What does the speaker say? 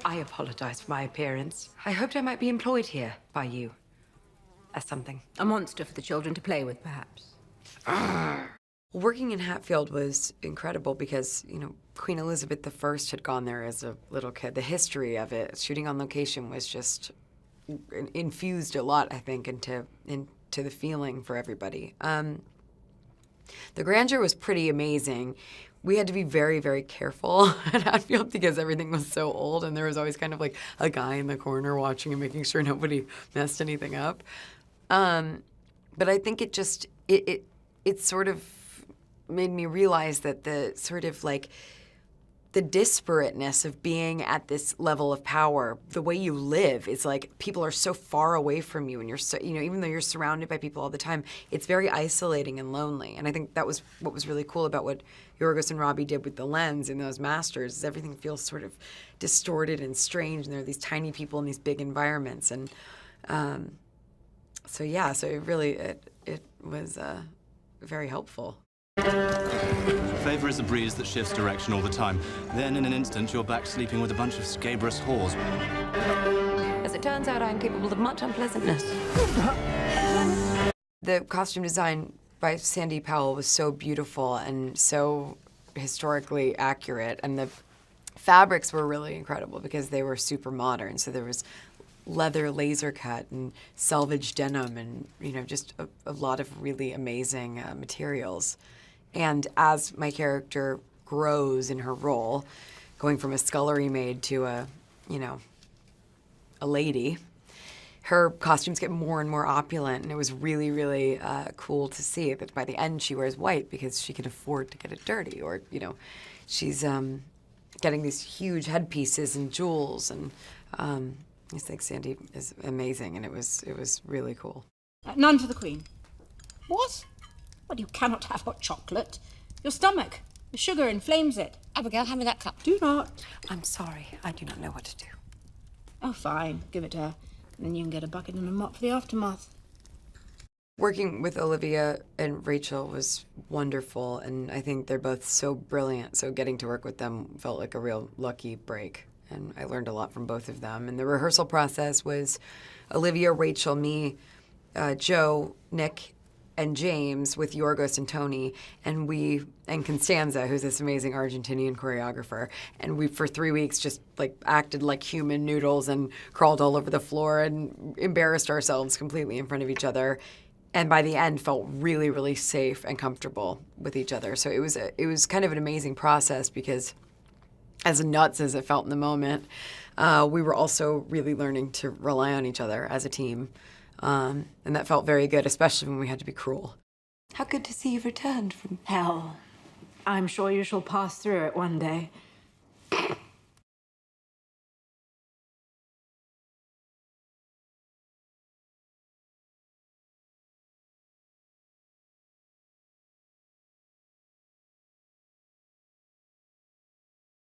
I apologize for my appearance. I hoped I might be employed here by you. As something. A monster for the children to play with, perhaps. Working in Hatfield was incredible because, you know, Queen Elizabeth I had gone there as a little kid. The history of it, shooting on location, was just infused a lot, I think, into the feeling for everybody. The grandeur was pretty amazing. We had to be very, very careful at Hatfield because everything was so old, and there was always kind of like a guy in the corner watching and making sure nobody messed anything up. But I think it just, it sort of made me realize that the sort of like the disparateness of being at this level of power, the way you live, is like people are so far away from you, and you're so, you know, even though you're surrounded by people all the time, it's very isolating and lonely. And I think that was what was really cool about what Yorgos and Robbie did with the lens and those masters, is everything feels sort of distorted and strange, and there are these tiny people in these big environments. And so yeah, so it really, it was very helpful. Favour is a breeze that shifts direction all the time. Then, in an instant, you're back sleeping with a bunch of scabrous whores. As it turns out, I'm capable of much unpleasantness. The costume design by Sandy Powell was so beautiful and so historically accurate, and the fabrics were really incredible because they were super modern. So there was leather laser cut and selvage denim and, you know, just a lot of really amazing materials. And as my character grows in her role, going from a scullery maid to a, you know, a lady, her costumes get more and more opulent, and it was really, really cool to see that by the end she wears white because she can afford to get it dirty, or, you know, she's getting these huge headpieces and jewels, and I just think Sandy is amazing, and it was really cool. None for the Queen. What? Well, you cannot have hot chocolate. Your stomach, the sugar inflames it. Abigail, hand me that cup. Do not. I'm sorry, I do not know what to do. Oh, fine. Give it to her. And then you can get a bucket and a mop for the aftermath. Working with Olivia and Rachel was wonderful, and I think they're both so brilliant, so getting to work with them felt like a real lucky break. And I learned a lot from both of them. And the rehearsal process was Olivia, Rachel, me, Joe, Nick, and James with Yorgos and Tony, and Constanza, who's this amazing Argentinian choreographer. And we, for 3 weeks, just like acted like human noodles and crawled all over the floor and embarrassed ourselves completely in front of each other. And by the end, felt really, really safe and comfortable with each other. So it was kind of an amazing process because, as nuts as it felt in the moment, we were also really learning to rely on each other as a team. And that felt very good, especially when we had to be cruel. How good to see you've returned from Hell, I'm sure you shall pass through it one day.